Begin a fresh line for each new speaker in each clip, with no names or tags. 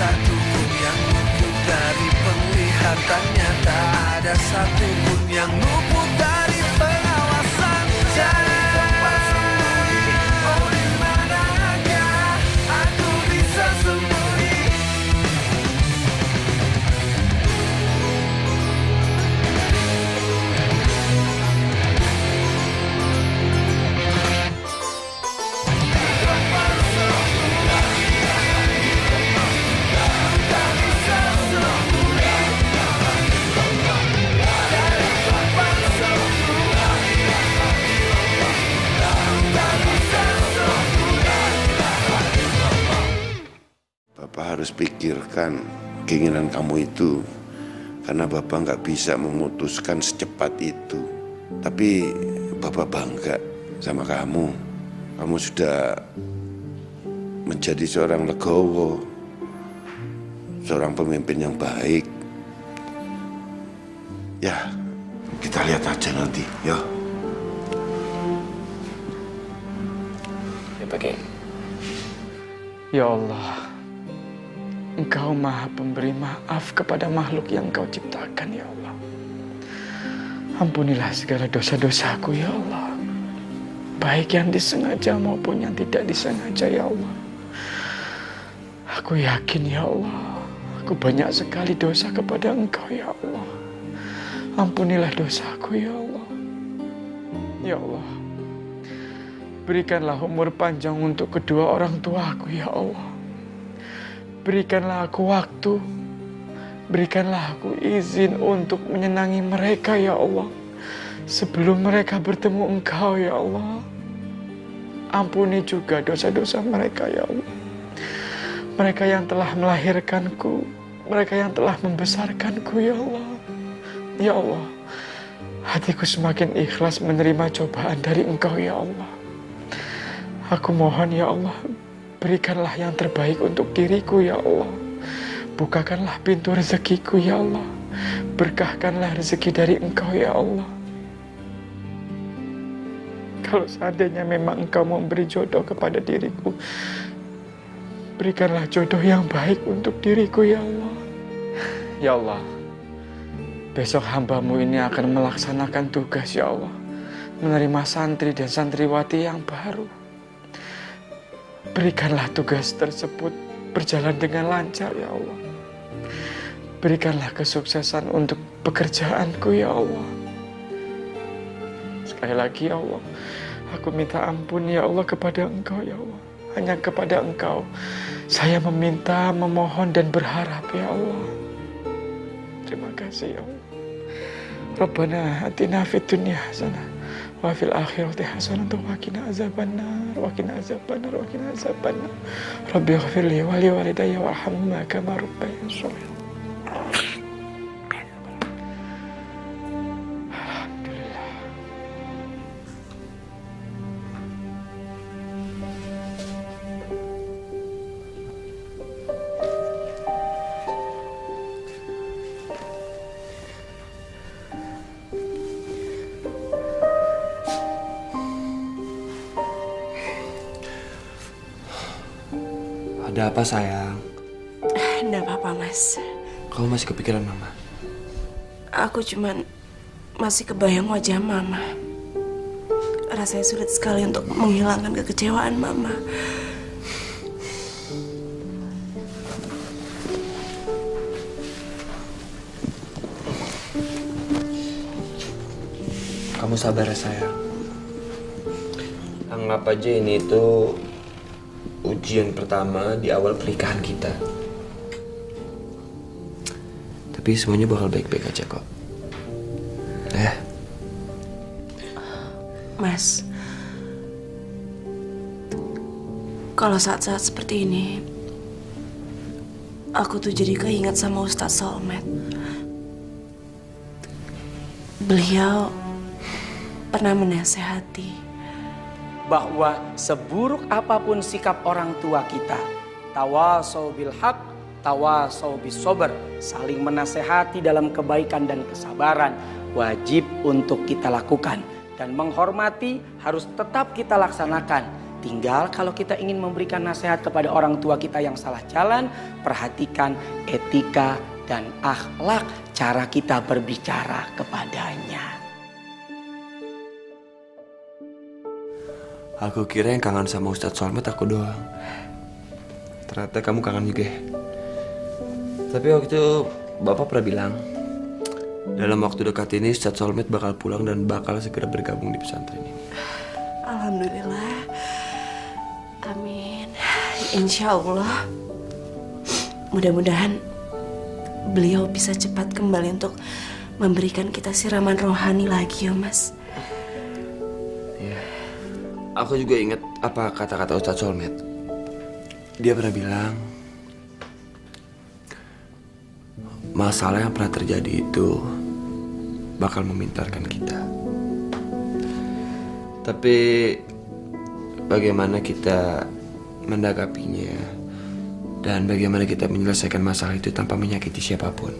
satupun yang luput dari penglihatannya, tak ada satupun yang luput dari pengawasan. Jangan tempat sembunyi, oh di manakah aku bisa sembunyi?
Bapak harus pikirkan keinginan kamu itu, karena Bapak nggak bisa memutuskan secepat itu. Tapi Bapak bangga sama kamu. Kamu sudah menjadi seorang legowo, seorang pemimpin yang baik. Ya, kita lihat aja nanti, ya.
Ya pakai. Ya Allah, Engkau Maha Pemberi maaf kepada makhluk yang Engkau ciptakan, ya Allah. Ampunilah segala dosa-dosaku, ya Allah. Baik yang disengaja maupun yang tidak disengaja, ya Allah. Aku yakin, ya Allah, aku banyak sekali dosa kepada Engkau, ya Allah. Ampunilah dosaku, ya Allah. Ya Allah, berikanlah umur panjang untuk kedua orang tuaku, ya Allah. Berikanlah aku waktu, berikanlah aku izin untuk menyenangi mereka, ya Allah. Sebelum mereka bertemu Engkau, ya Allah. Ampuni juga dosa-dosa mereka, ya Allah. Mereka yang telah melahirkanku, mereka yang telah membesarkanku, ya Allah. Ya Allah, hatiku semakin ikhlas menerima cobaan dari Engkau, ya Allah. Aku mohon, ya Allah, berikanlah yang terbaik untuk diriku, ya Allah. Bukakanlah pintu rezekiku, ya Allah. Berkahkanlah rezeki dari Engkau, ya Allah. Kalau seandainya memang Engkau memberi jodoh kepada diriku, berikanlah jodoh yang baik untuk diriku, ya Allah. Ya Allah, besok hamba-Mu ini akan melaksanakan tugas, ya Allah. Menerima santri dan santriwati yang baru. Berikanlah tugas tersebut berjalan dengan lancar, ya Allah. Berikanlah kesuksesan untuk pekerjaanku, ya Allah. Sekali lagi, ya Allah, aku minta ampun, ya Allah, kepada Engkau, ya Allah. Hanya kepada Engkau saya meminta, memohon, dan berharap, ya Allah. Terima kasih, ya Allah. Rabbana atina fid dunya hasanah wa fil akhirati hasanah wa qina azabannar wa qina azabannar wa qina azabannar. Rabbi ighfirli wa li walidayya warhamhuma kama rabbayani shaghira. Alhamdulillah.
Ada apa sayang?
Nggak apa-apa, Mas.
Kamu masih kepikiran Mama?
Aku cuman masih kebayang wajah Mama. Rasanya sulit sekali untuk menghilangkan kekecewaan Mama.
Kamu sabar ya sayang. Anggap aja ini tuh ujian pertama di awal pernikahan kita. Tapi semuanya bakal baik-baik aja kok.
Mas, kalau saat-saat seperti ini, aku tuh jadi keinget sama Ustadz Solmed. Beliau pernah menasehati
bahwa seburuk apapun sikap orang tua kita, tawasau bil haq, tawasau bis sober, saling menasehati dalam kebaikan dan kesabaran, wajib untuk kita lakukan. Dan menghormati harus tetap kita laksanakan. Tinggal kalau kita ingin memberikan nasihat kepada orang tua kita yang salah jalan, perhatikan etika dan akhlak cara kita berbicara kepadanya.
Aku kira yang kangen sama Ustadz Solmed aku doang. Ternyata kamu kangen juga ya. Tapi waktu itu Bapak pernah bilang, dalam waktu dekat ini Ustadz Solmed bakal pulang dan bakal segera bergabung di pesantren ini.
Alhamdulillah. Amin. Insya Allah. Mudah-mudahan beliau bisa cepat kembali untuk memberikan kita siraman rohani lagi ya Mas.
Iya. Aku juga ingat apa kata-kata Ustadz Solmed. Dia pernah bilang, masalah yang pernah terjadi itu bakal memintarkan kita. Tapi bagaimana kita menanggapinya dan bagaimana kita menyelesaikan masalah itu tanpa menyakiti siapapun.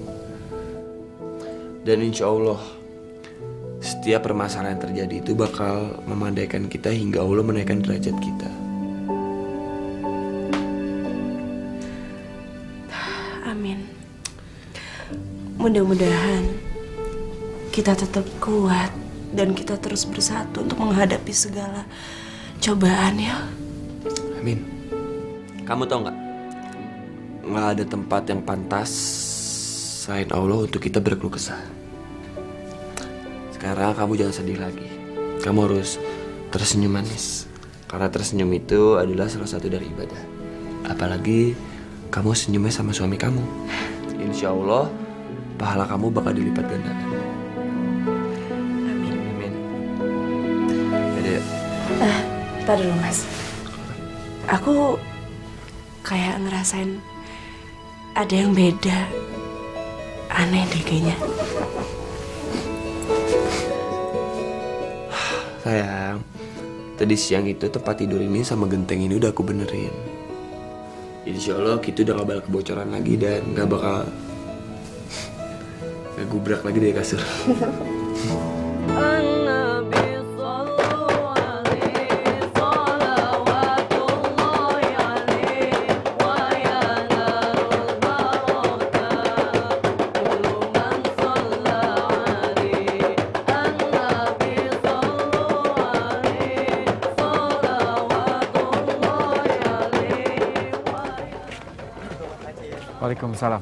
Dan insya Allah setiap permasalahan yang terjadi itu bakal memandaikan kita hingga Allah menaikkan derajat kita.
Amin. Mudah-mudahan kita tetap kuat dan kita terus bersatu untuk menghadapi segala cobaan ya.
Amin. Kamu tahu nggak ada tempat yang pantas selain Allah untuk kita berkeluh kesah. Sekarang kamu jangan sedih lagi. Kamu harus tersenyum manis. Karena tersenyum itu adalah salah satu dari ibadah. Apalagi kamu senyumnya sama suami kamu. Insya Allah pahala kamu bakal dilipat gandakan.
Amin.
Amin. Jadi,
Ntar dulu Mas. Aku kayak ngerasain ada yang beda. Aneh deh kayaknya.
sayang, tadi siang itu tempat tidur ini sama genteng ini udah aku benerin. Insya Allah kita udah gak bakal kebocoran lagi dan gak bakal ngegubrak lagi dari kasur.
Waalaikumsalam.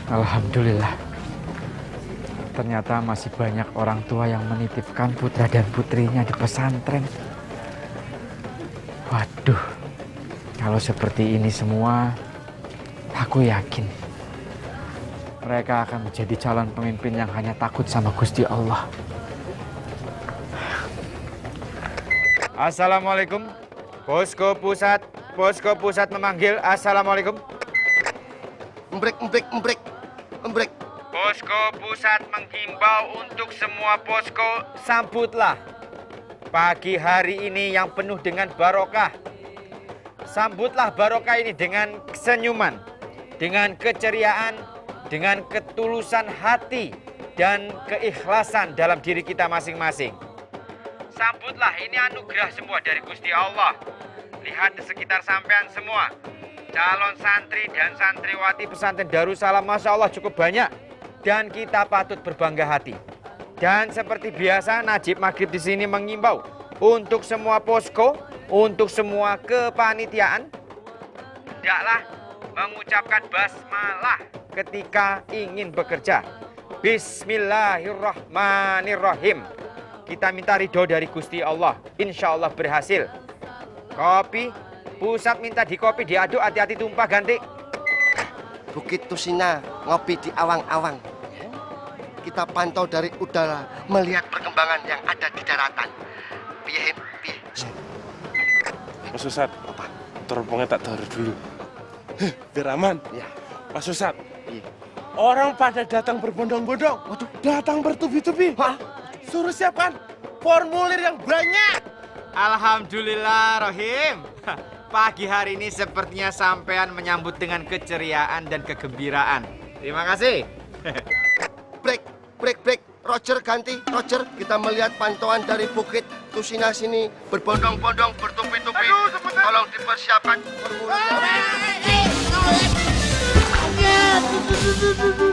Alhamdulillah. Ternyata masih banyak orang tua yang menitipkan putra dan putrinya di pesantren. Waduh, kalau seperti ini semua, aku yakin mereka akan menjadi calon pemimpin yang hanya takut sama Gusti Allah. Assalamualaikum, Posko Pusat memanggil. Assalamualaikum.
Embrek.
Posko Pusat menghimbau untuk semua posko, sambutlah pagi hari ini yang penuh dengan barokah. Sambutlah barokah ini dengan senyuman, dengan keceriaan, dengan ketulusan hati dan keikhlasan dalam diri kita masing-masing. Sambutlah, ini anugerah semua dari Gusti Allah. Lihat di sekitar sampean semua, calon santri dan santriwati pesantren Darussalam, Masya Allah cukup banyak. Dan kita patut berbangga hati. Dan seperti biasa, Najib Maghrib di sini mengimbau untuk semua posko, untuk semua kepanitiaan, hendaklah mengucapkan basmalah ketika ingin bekerja. Bismillahirrahmanirrahim. Kita minta ridho dari Gusti Allah. Insya Allah berhasil. Kopi, pusat minta di kopi diaduk, hati-hati tumpah ganti.
Bukit Tusina ngopi di awang-awang. Kita pantau dari udara, melihat perkembangan yang ada di daratan. Piye.
Mas Ustad,
Apa?
teropongnya tak taruh dulu. Biar aman.
Ya.
Mas Ustad,
Iya.
orang pada datang berbondong-bondong.
Waduh.
Datang bertubi-tubi.
Hah?
Suruh siapkan formulir yang banyak.
Alhamdulillah, Rohim. Pagi hari ini sepertinya sampean menyambut dengan keceriaan dan kegembiraan. Terima kasih.
Break. Roger ganti, Roger. Kita melihat pantauan dari Bukit Tusina sini berbondong-bondong, bertupi-tupi. Tolong dipersiapkan.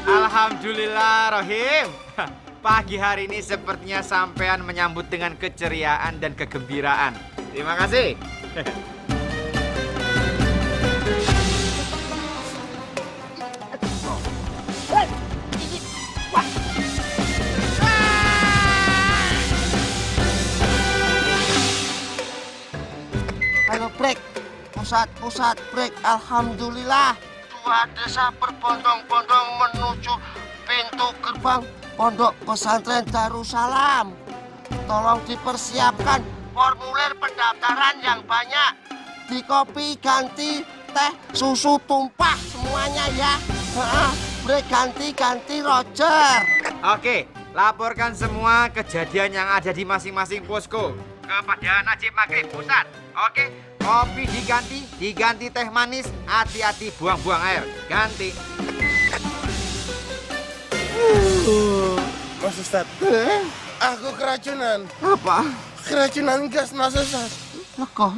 Alhamdulillah, Rohim. Pagi hari ini sepertinya sampean menyambut dengan keceriaan dan kegembiraan. Terima kasih.
Ayo break, pusat break. Alhamdulillah, 2 desa berbondong-bondong menuju pintu gerbang Pondok Pesantren Darussalam. Tolong dipersiapkan formulir pendaftaran yang banyak. Di kopi ganti teh, susu tumpah semuanya ya. Break ganti Roger.
Oke, laporkan semua kejadian yang ada di masing-masing posko kepada Najib Maghrib Pusat. Oke, kopi diganti teh manis, hati-hati buang-buang air. Ganti.
Mas Ustadz, aku keracunan.
Apa?
Keracunan gas, Mas Ustadz.
Lego.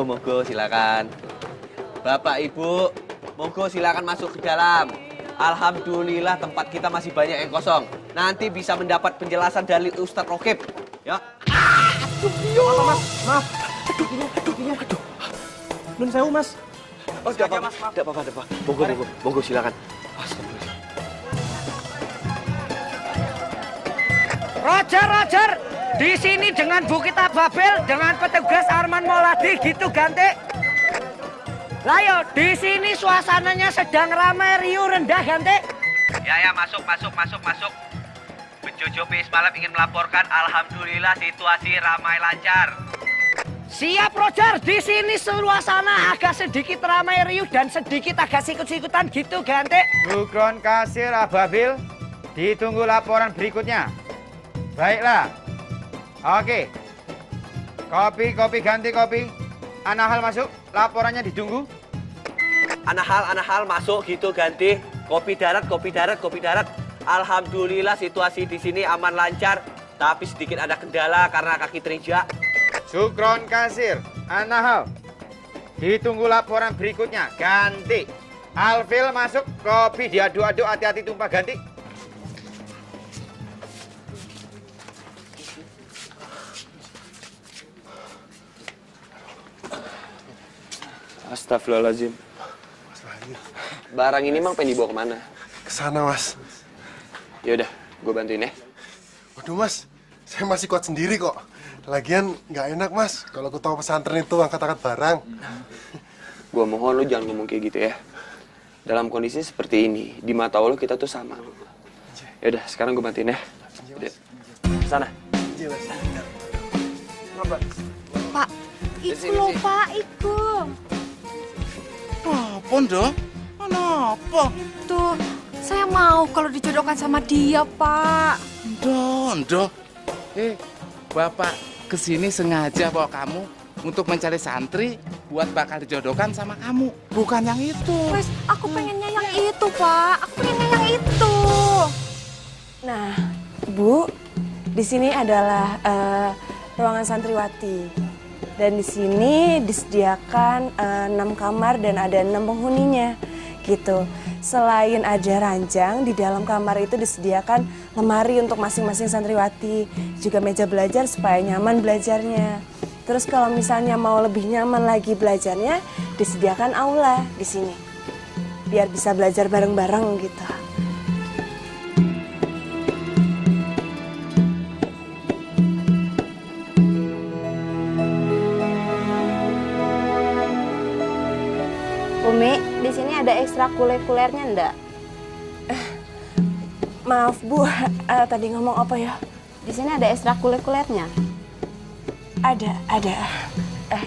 Monggo silakan. Bapak Ibu, monggo silakan masuk ke dalam. Alhamdulillah tempat kita masih banyak yang kosong. Nanti bisa mendapat penjelasan dari Ustadz Rokib. Ya.
Apa mas? Maaf. Aduh. Nun sewu mas.
Oh, tidak apa-apa. Monggo silakan.
Roger. Di sini dengan Bukit Ababil dengan petugas Arman Mauladi gitu ganti. Layo, di sini suasananya sedang ramai riuh rendah ganti.
Ya, masuk. Bejo Pis malam ingin melaporkan alhamdulillah situasi ramai lancar.
Siap Roger, di sini suasana agak sedikit ramai riuh dan sedikit agak sikut-sikutan gitu ganti.
Bukron Kasir Ababil, ditunggu laporan berikutnya. Baiklah. Oke. Kopi ganti kopi. Anahal masuk, laporannya ditunggu.
Anahal masuk gitu ganti. Kopi darat. Alhamdulillah situasi di sini aman lancar, tapi sedikit ada kendala karena kaki terinjak.
Sukron Kasir, Anahal. Ditunggu laporan berikutnya. Ganti. Alfil masuk, kopi diaduk-aduk, hati-hati tumpah ganti.
Astagfirullahaladzim. Barang ini emang pengen dibawa kemana?
Kesana, Mas.
Yaudah, gue bantuin ya.
Waduh, Mas. Saya masih kuat sendiri kok. Lagian nggak enak, Mas. Kalau aku tahu pesantren itu angkat-angkat barang.
Gue mohon lu jangan ngomong kayak gitu ya. Dalam kondisi seperti ini, di mata Allah kita tuh sama. Yaudah, sekarang gue bantuin ya. Udah. Sana.
Pak, iku lho Pak, iku.
Apa, Ndok? Kenapa?
Tuh, saya mau kalau dijodohkan sama dia, Pak.
Ndok. Bapak kesini sengaja bawa kamu untuk mencari santri buat bakal dijodohkan sama kamu. Bukan yang itu.
Wes, aku pengennya yang itu, Pak. Aku pengennya yang itu. Nah, Bu, di sini adalah ruangan santriwati. Dan di sini disediakan 6 kamar dan ada 6 penghuninya, gitu. Selain ada ranjang, di dalam kamar itu disediakan lemari untuk masing-masing santriwati. Juga meja belajar supaya nyaman belajarnya. Terus kalau misalnya mau lebih nyaman lagi belajarnya, disediakan aula di sini. Biar bisa belajar bareng-bareng gitu.
Umi, di sini ada ekstrakurikulernya enggak?
Maaf Bu, tadi ngomong apa ya?
Di sini ada ekstrakurikulernya.
Ada.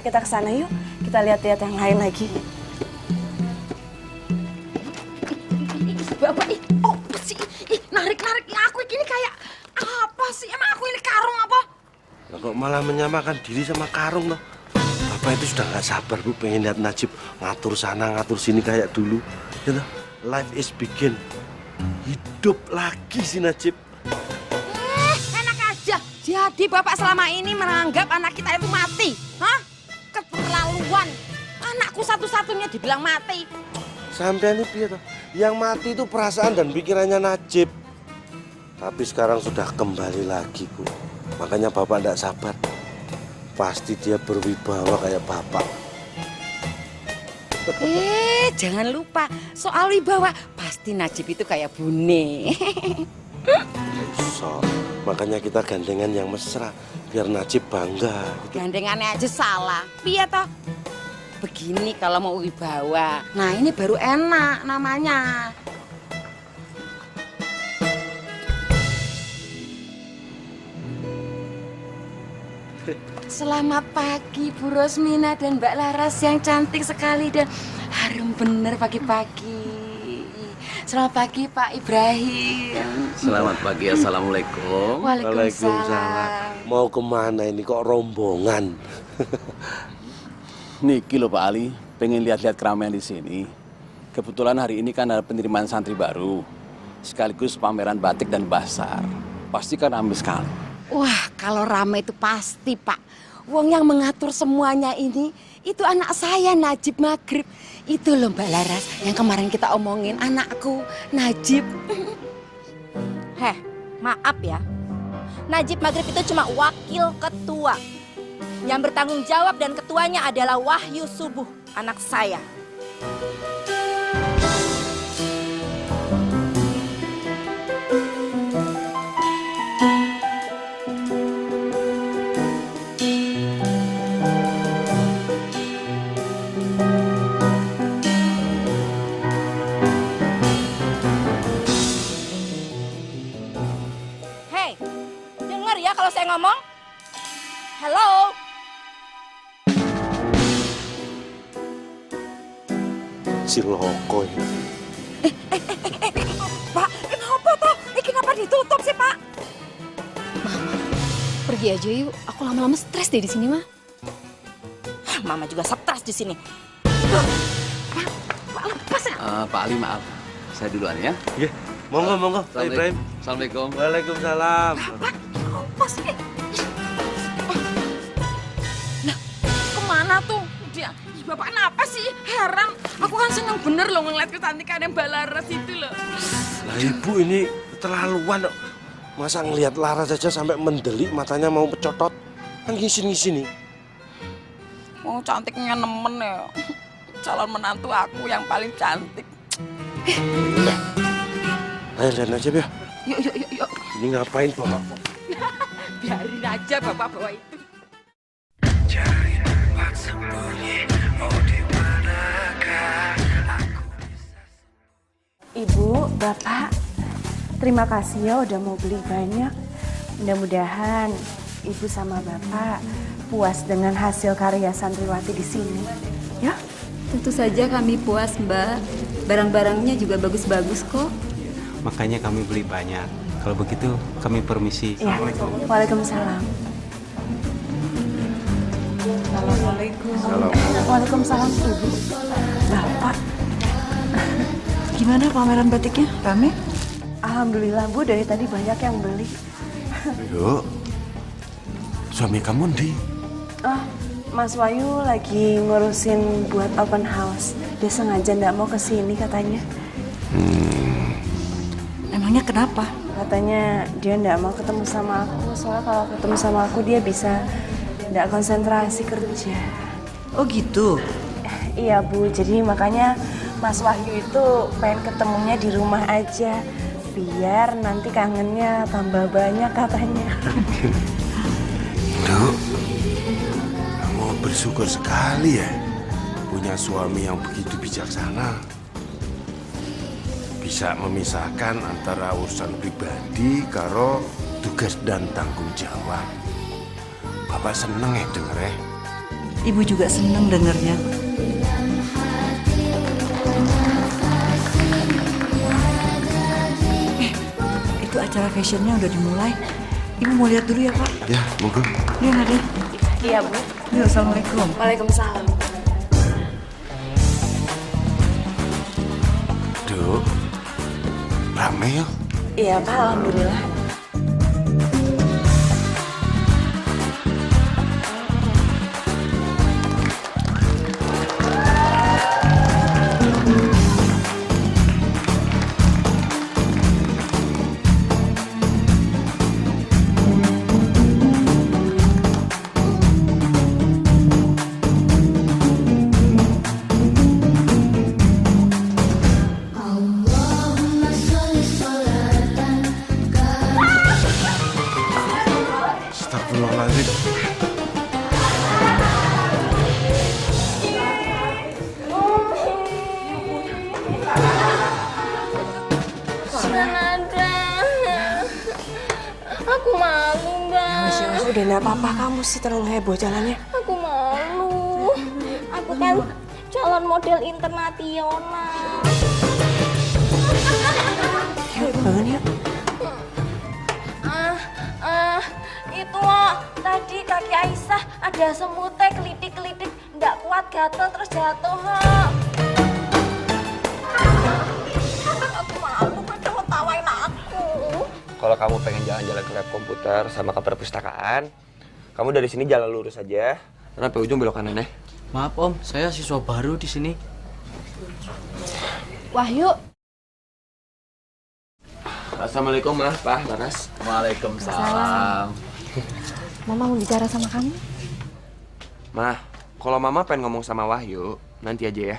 Kita ke sana yuk. Kita lihat-lihat yang lain lagi.
Bapak, narik-narik aku ini kayak apa sih? Emang aku ini karung apa?
Lah kok malah menyamakan diri sama karung loh. Bapak itu sudah nggak sabar Bu, pengen lihat Najib ngatur sana ngatur sini kayak dulu. You know, life is begin. Hidup lagi si Najib.
Enak aja. Jadi Bapak selama ini menganggap anak kita itu mati. Hah? Keterlaluan. Anakku satu-satunya dibilang mati.
Sampai nih piye toh? Yang mati itu perasaan dan pikirannya Najib. Tapi sekarang sudah kembali lagi Bu. Makanya Bapak tidak sabar. Pasti dia berwibawa kayak Bapak.
Jangan lupa soal wibawa. Pasti Najib itu kayak Bune.
So, makanya kita gandengan yang mesra biar Najib bangga.
Gandengannya aja salah. Piye toh? Begini kalau mau wibawa. Nah ini baru enak namanya. Selamat pagi Bu Rosmina dan Mbak Laras yang cantik sekali dan harum bener pagi-pagi. Selamat pagi Pak Ibrahim.
Selamat pagi, Assalamualaikum.
Waalaikumsalam.
Mau kemana ini kok rombongan?
Niki loh Pak Ali, pengen lihat-lihat keramaian di sini. Kebetulan hari ini kan ada penerimaan santri baru, sekaligus pameran batik dan basar. Pasti kan ramai sekali.
Wah, kalau ramai itu pasti Pak. Wong yang mengatur semuanya ini, itu anak saya Najib Maghrib. Itu loh Mbak Laras yang kemarin kita omongin, anakku Najib.
Heh, maaf ya. Najib Maghrib itu cuma wakil ketua. Yang bertanggung jawab dan ketuanya adalah Wahyu Subuh, anak saya. Hei, dengar ya kalau saya ngomong. Hello.
Si loko ini.
Pak, kenapa toh? Kenapa ditutup sih Pak?
Pergi aja yuk. Aku lama-lama stres deh di sini mah. Mama juga stres di sini.
Pak, lepas ya.
Pak Ali maaf, saya duluan ya.
Iya, monggo Pak Ibrahim.
Assalamualaikum.
Waalaikumsalam.
Apa sih? Nah, kemana tuh dia? Ih, Bapak kenapa sih? Heran. Aku kan seneng bener loh ngeliat kecantikannya Mbak Laras itu loh.
Lah Ibu ini keterlaluan kok. Masa ngelihat Laras aja sampai mendelik matanya mau pecotot. Kan ngisin-ngisin nih.
Oh, cantiknya nemen ya. Calon menantu aku yang paling cantik.
Ayo lihat aja ya.
Yuk.
Ini ngapain Bapak?
Biarin aja Bapak bawa itu.
Cari tempat sembunyi, oh di manakah aku bisa.
Ibu, Bapak, terima kasih ya udah mau beli banyak. Mudah-mudahan Ibu sama Bapak puas dengan hasil karya santriwati di sini. Ya?
Tentu saja kami puas, Mbak. Barang-barangnya juga bagus-bagus kok.
Makanya kami beli banyak. Kalau begitu kami permisi.
Ya. Waalaikumsalam. Waalaikumsalam Ibu. Bapak.
Gimana pameran batiknya? Rame?
Alhamdulillah Bu, dari tadi banyak yang beli.
Yuk, suami kamu di?
Mas Wahyu lagi ngurusin buat open house. Dia sengaja nggak mau kesini katanya.
Emangnya kenapa?
Katanya dia nggak mau ketemu sama aku, soalnya kalau ketemu sama aku dia bisa nggak konsentrasi kerja.
Oh gitu?
Iya Bu, jadi makanya Mas Wahyu itu pengen ketemunya di rumah aja. Biar nanti kangennya tambah banyak katanya.
Duk, kamu bersyukur sekali ya punya suami yang begitu bijaksana. Bisa memisahkan antara urusan pribadi karo tugas dan tanggung jawab. Bapak seneng ya denger ya.
Ibu juga seneng dengernya. Itu acara fashionnya udah dimulai. Ibu mau lihat dulu ya Pak?
Ya, monggo.
Iya Nadia.
Iya Bu.
Yuk, Assalamualaikum.
Waalaikumsalam.
Duk, rame ya?
Iya Pak, alhamdulillah.
Astagfirullahaladzim.
Aku malu Mbak. Ya udah nggak apa-apa, kamu sih terlalu heboh jalannya.
Aku malu. Aku kan calon model internasional.
Yuk, bangun yuk.
Itu tadi kaki Aisyah ada semutnya kelitik-kelitik, nggak kuat gatel terus jatuh. Aku malu, pada ngetawain aku.
Kalau kamu pengen jalan-jalan ke lab komputer sama ke perpustakaan, kamu dari sini jalan lurus aja. Sampai ujung belok kanan ya.
Maaf Om, saya siswa baru di sini.
Wahyu.
Assalamualaikum Mas, Pak, Laras.
Waalaikumsalam.
Mama mau bicara sama kamu.
Mah, kalau Mama pengen ngomong sama Wahyu, nanti aja ya.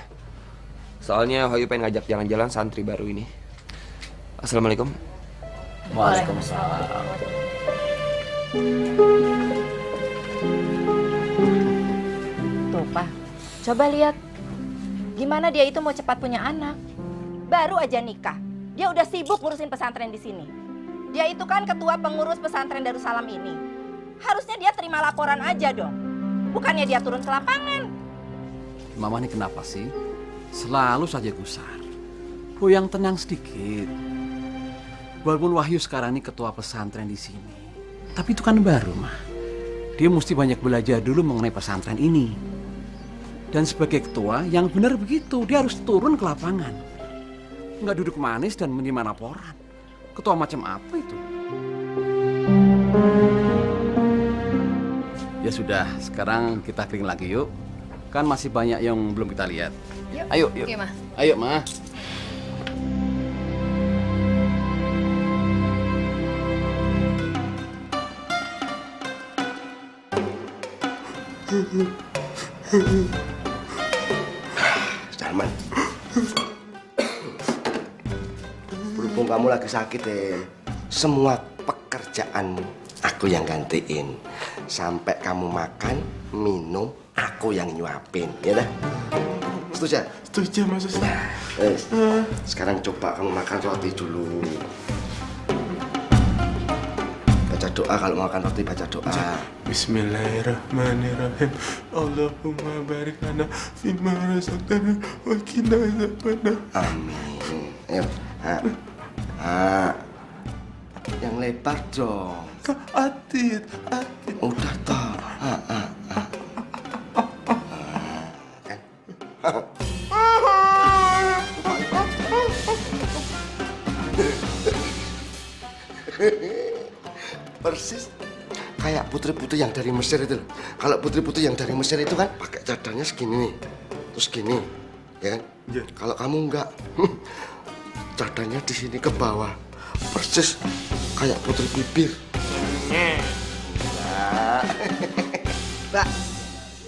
Soalnya Wahyu pengen ngajak jalan-jalan santri baru ini. Assalamualaikum.
Waalaikumsalam.
Tuh Pak, coba lihat. Gimana dia itu mau cepat punya anak. Baru aja nikah. Dia udah sibuk ngurusin pesantren di sini. Dia itu kan ketua pengurus pesantren Darussalam ini. Harusnya dia terima laporan aja dong. Bukannya dia turun ke lapangan.
Mama ini kenapa sih? Selalu saja gusar. Yang tenang sedikit. Walaupun Wahyu sekarang ini ketua pesantren di sini, tapi itu kan baru, Mah. Dia mesti banyak belajar dulu mengenai pesantren ini. Dan sebagai ketua, yang benar begitu, dia harus turun ke lapangan. Nggak duduk manis dan menerima laporan. Ketua macam apa itu? Ya sudah, sekarang kita kering lagi yuk. Kan masih banyak yang belum kita lihat.
Yuk.
Ayo, yuk.
Oke, Ma.
Ayo, Ma.
Salman, berhubung kamu lagi sakit, semua pekerjaanmu aku yang gantiin. Sampai kamu makan, minum, aku yang nyuapin, ya dah? Setuju?
Setuju, Mas.
Sekarang coba kamu makan roti dulu. Baca doa, kalau mau makan roti baca doa.
Bismillahirrahmanirrahim. Allahumma barik lana fima razaqtana wa qina azabannar.
Amin. Ayo. Yang lebar dong.
Atit.
Udah toh. Persis kayak putri-putri yang dari Mesir itu. Kalau putri-putri yang dari Mesir itu kan pakai cadarnya segini nih, terus gini, ya kan? Kalau kamu enggak, sajadahnya di sini ke bawah, persis kayak putri bibir.
Mbak,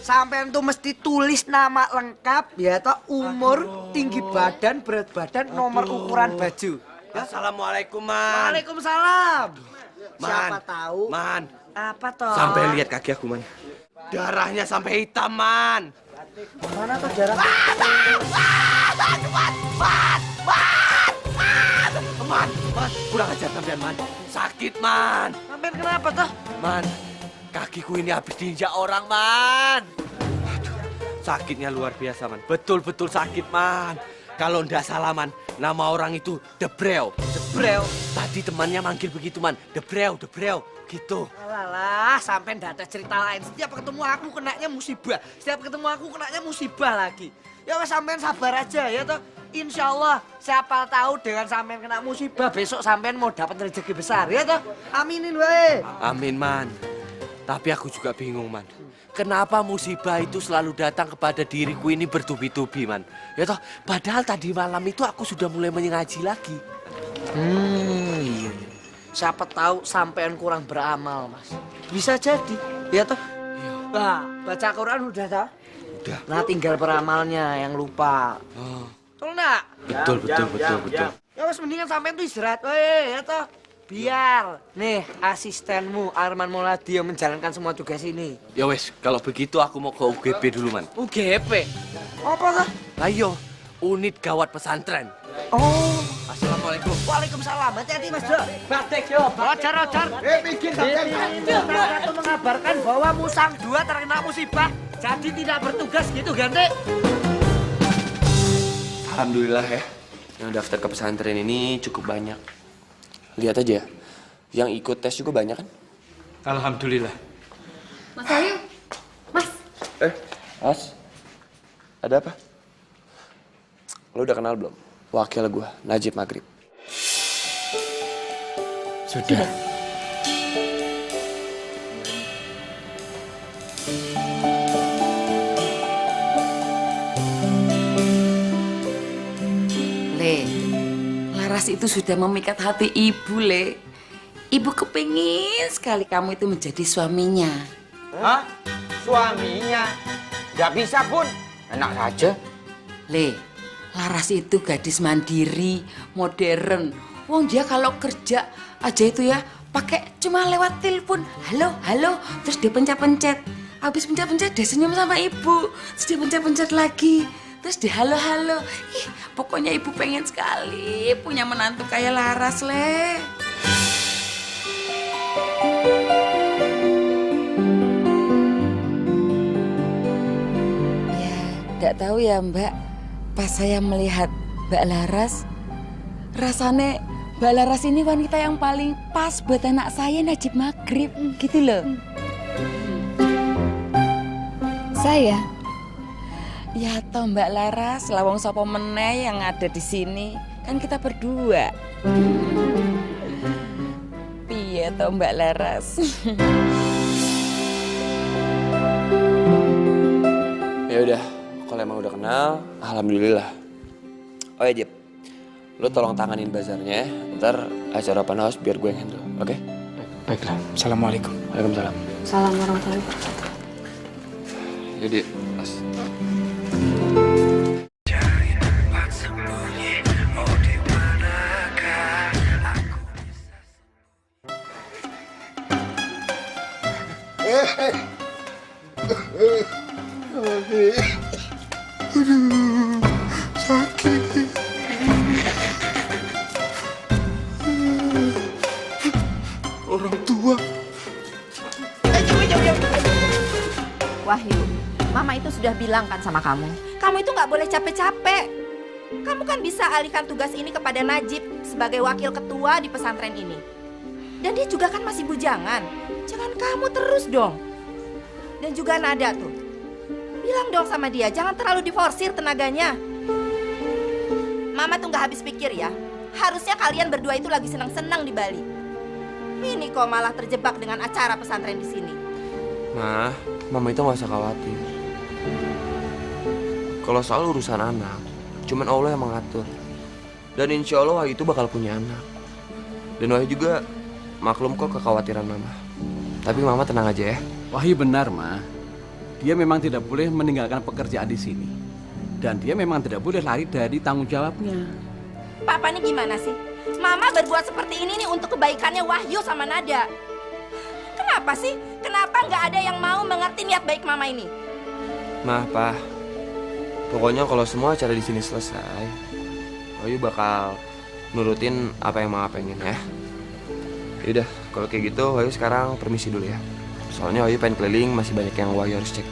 sampean tuh mesti tulis nama lengkap ya toh, umur, tinggi badan, berat badan, nomor ukuran baju. Ya?
Assalamualaikum, Man.
Waalaikumsalam.
Man.
Siapa tahu?
Man.
Apa toh?
Sampai lihat kaki aku, Man. Darahnya sampai hitam, Man.
Mana tuh darah?
Man, kurang ajar sampean, Man. Sakit, Man.
Sampean kenapa toh?
Man, kakiku ini habis diinjak orang, Man. Aduh, sakitnya luar biasa, Man. Betul-betul sakit, Man. Kalau ndak salah, Man, nama orang itu Debreu. Debreu. Tadi temannya manggil begitu, Man. Debreu, gitu.
Alah, sampean ndak ada cerita lain. Setiap ketemu aku kenanya musibah. Setiap ketemu aku kenanya musibah lagi. Ya wes, sampean sabar aja ya toh. Insya Allah, siapa tahu dengan sampean kena musibah, besok sampean mau dapat rezeki besar ya toh. Aminin wae.
Amin, Man. Tapi aku juga bingung, Man. Kenapa musibah itu selalu datang kepada diriku ini bertubi-tubi, Man? Ya toh, padahal tadi malam itu aku sudah mulai mengaji lagi.
Iya. Siapa tahu sampean kurang beramal, Mas. Bisa jadi, ya toh? Nah, baca Quran udah toh?
Udah.
Nah, tinggal beramalnya yang lupa.
Oh.
Betul enggak?
Betul.
Ya wes, mendingan sampean tuh istirahat, weh, ya toh? Biar nih asistenmu Arman Mauladi yang menjalankan semua tugas ini.
Ya wes, kalau begitu aku mau ke UGP dulu, Man.
UGP? Apa tuh?
Ayo, unit gawat pesantren.
Oh.
Assalamualaikum.
Waalaikumsalam. Hati-hati, Mas Jo. Batik yo. Rojar.
Bikin
Itu mengabarkan bahwa Musang 2 terkena musibah, jadi tidak bertugas gitu, Gante.
Alhamdulillah ya, yang daftar ke pesantren ini cukup banyak. Lihat aja, yang ikut tes juga banyak kan?
Alhamdulillah.
Mas Ayu, Mas.
Mas, ada apa? Lo udah kenal belum? Wakil gue, Najib Maghrib.
Sudah.
Le, Laras itu sudah memikat hati ibu, Le. Ibu kepingin sekali kamu itu menjadi suaminya.
Hah? Suaminya? Gak bisa, Bun. Enak saja.
Le, Laras itu gadis mandiri, modern. Wong dia kalau kerja aja itu ya pakai cuma lewat telepon. Halo, terus dia pencet-pencet. Habis pencet-pencet dia senyum sama ibu. Terus dia pencet-pencet lagi. Terus dia halo. Ih, pokoknya ibu pengen sekali punya menantu kayak Laras, Le. Ya, enggak tahu ya, Mbak. Pas saya melihat Mbak Laras, rasanya Mbak Laras ini wanita yang paling pas buat anak saya, Najib Maghrib, gitu loh.
Saya?
Ya toh Mbak Laras, lawang sapa meneh yang ada di sini, kan kita berdua. Piye toh Mbak Laras?
Ya udah, kalau emang udah kenal, alhamdulillah. Oh ya, Jip, lo tolong tanganin bazarnya, ntar acara open house biar gue yang handle, oke?
Baiklah, Assalamualaikum.
Waalaikumsalam.
Salam warahmatullahi wabarakatuh.
Jadi, Mas.
Aduh, sakit. Orang tua.
Wahyu, Mama itu sudah bilang kan sama kamu itu nggak boleh capek-capek. Kamu kan bisa alihkan tugas ini kepada Najib sebagai wakil ketua di pesantren ini. Dan dia juga kan masih bujangan. Jangan kamu terus dong. Dan juga Nada tuh. Bilang dong sama dia, jangan terlalu diforsir tenaganya. Mama tuh nggak habis pikir ya. Harusnya kalian berdua itu lagi senang-senang di Bali. Ini kok malah terjebak dengan acara pesantren di sini.
Mama itu nggak usah khawatir. Kalau soal urusan anak, cuman Allah yang mengatur. Dan insya Allah Wahyu itu bakal punya anak. Dan Wahyu juga maklum kok kekhawatiran Mama. Tapi Mama tenang aja ya.
Wahyu benar, Ma. Dia memang tidak boleh meninggalkan pekerjaan di sini. Dan dia memang tidak boleh lari dari tanggung jawabnya.
Papa ini gimana sih? Mama berbuat seperti ini nih untuk kebaikannya Wahyu sama Nada. Kenapa sih? Kenapa nggak ada yang mau mengerti niat baik Mama ini?
Ma, Pa. Pokoknya kalau semua acara di sini selesai, Wahyu bakal nurutin apa yang Mama pengen ya. Yaudah, kalau kayak gitu Wahyu sekarang permisi dulu ya. Soalnya Wahyu pengen keliling, masih banyak yang Wahyu harus cek.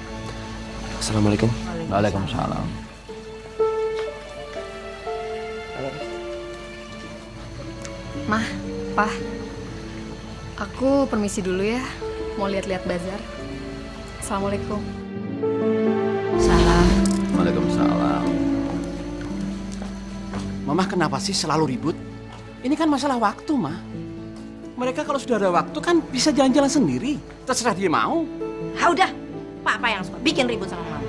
Assalamualaikum.
Waalaikumsalam.
Mah, Pah, aku permisi dulu ya, mau lihat-lihat bazar. Assalamualaikum.
Salam. Waalaikumsalam. Mama kenapa sih selalu ribut? Ini kan masalah waktu, Ma. Mereka kalau sudah ada waktu kan bisa jalan-jalan sendiri. Terserah dia mau.
Ah udah, Papa yang suka bikin ribut sama Mama.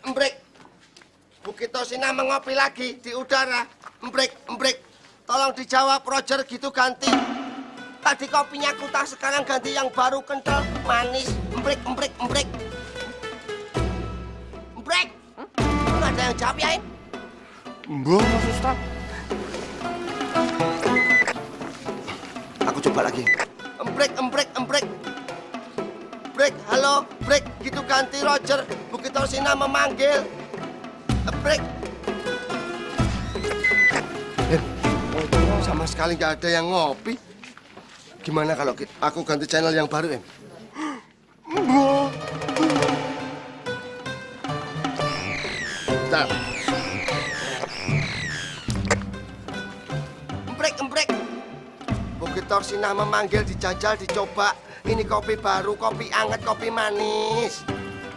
Embrek. Bukit Tosina mengopi lagi di udara. Embrek. Tolong dijawab, Roger, gitu ganti. Tadi kopinya kutah, sekarang ganti yang baru, kental, manis. Embrek. Nggak ada yang jawab ya, In?
Mbak, Mas Ustaz.
Aku coba lagi. Embrek. Brek, halo, brek, gitu ganti, Roger. Bukit Tosina memanggil. Brek. Sama sekali nggak ada yang ngopi. Gimana kalau aku ganti channel yang baru, Em? Bentar. Embrek. Bukit Torsina memanggil, dijajal, dicoba. Ini kopi baru, kopi anget, kopi manis.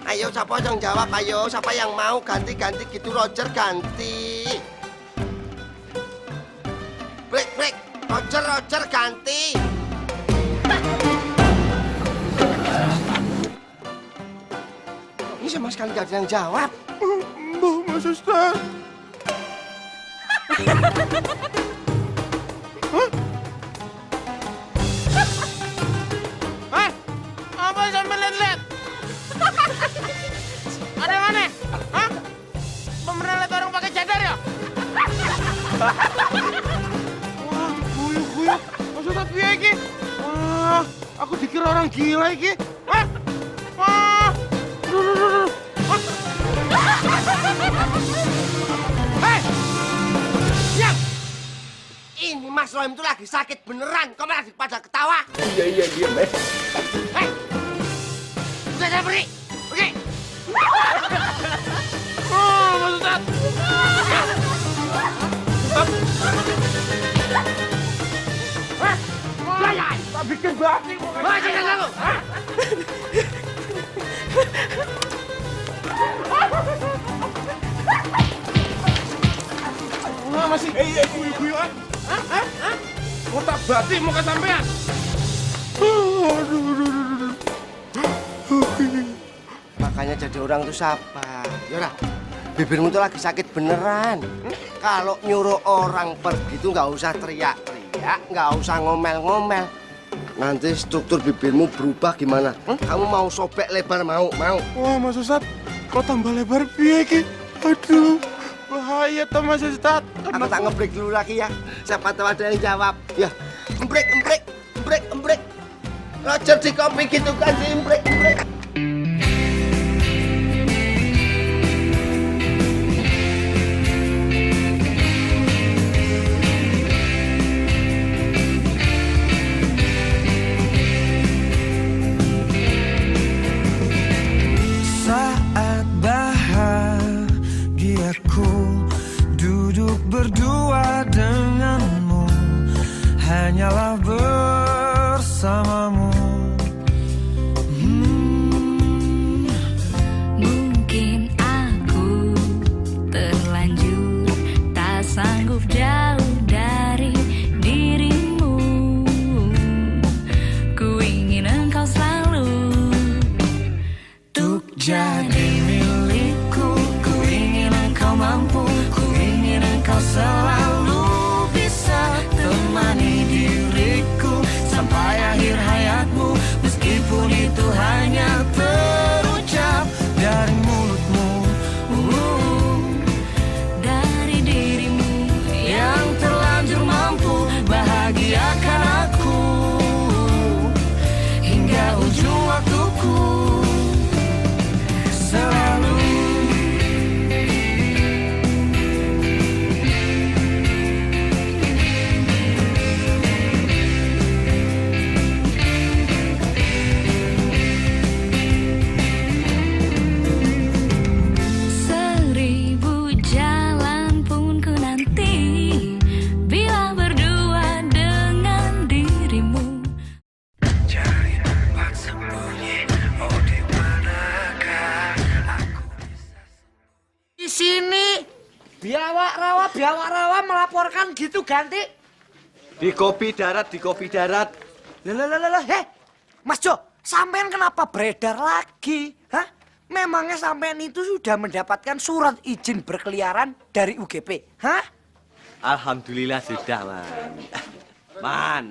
Ayo, siapa yang jawab? Ayo, siapa yang mau ganti gitu, Roger, ganti. Brek. Roger, ganti. Ini sama sekali gak ada yang jawab.
Mbak, Mas Ustaz.
Hah? Apa sampai lihat-lihat? Ada yang aneh? Hah? Pernah lihat orang pakai cadar ya?
Wah, guyuk. Mas Ustaz piye iki? Wah, aku dikira orang gila iki. Wah.
Hei! Yang! Ini Mas Rohim tuh lagi sakit beneran. Kok malah pada ketawa?
Iya, diam, Mas.
Hei! Udah saya pergi.
Oh, Mas Ustaz.
Tak bikin batik.
Jangan lalu.
Wah, masih guyuk-guyukan. Hah? Kotak batik mau kesampean.
Makanya jadi orang tuh sabar. Yaudah, bibirmu tuh lagi sakit beneran. Kalau nyuruh orang pergi tuh nggak usah teriak-teriak, nggak usah ngomel-ngomel. Nanti struktur bibirmu berubah gimana? Kamu mau sobek lebar mau?
Wah, Mas Ustaz, kok tambah lebar piye iki? Aduh, bahaya toh Mas Ustaz.
Aku tak ngebreak dulu lagi ya. Siapa tahu ada yang jawab. Ya, embrek. Roger di kopi gitu kan sih, embrek.
Saat bahagiaku duduk berdua denganmu, hanyalah bersamamu. kau selalu bisa temani diriku sampai akhir hayatmu, meskipun itu hanya terucap dari mulutmu, dari dirimu yang terlanjur mampu bahagiakan aku hingga ujung waktuku. Selalu
biawak rawa melaporkan gitu ganti.
Di kopi darat.
Heh, Mas Jo, sampean kenapa beredar lagi? Hah? Memangnya sampean itu sudah mendapatkan surat izin berkeliaran dari UGP? Hah?
Alhamdulillah sudah, Man. Man,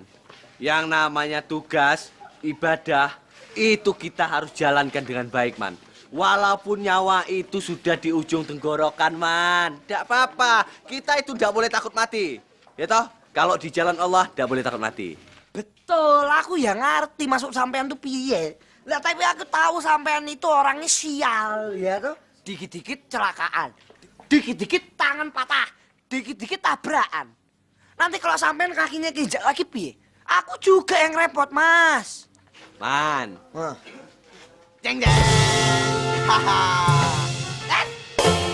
yang namanya tugas, ibadah, itu kita harus jalankan dengan baik, Man. Walaupun nyawa itu sudah di ujung tenggorokan, Man. Tidak apa-apa, kita itu tidak boleh takut mati. Ya toh, kalau di jalan Allah tidak boleh takut mati.
Betul, aku ya ngerti masuk sampean tuh piye. Lah tapi aku tahu sampean itu orangnya sial, ya toh. Dikit-dikit celakaan, dikit-dikit tangan patah, dikit-dikit tabrakan. Nanti kalau sampean kakinya keinjak lagi piye? Aku juga yang repot, Mas.
Man.
Jeng jeng. Haha.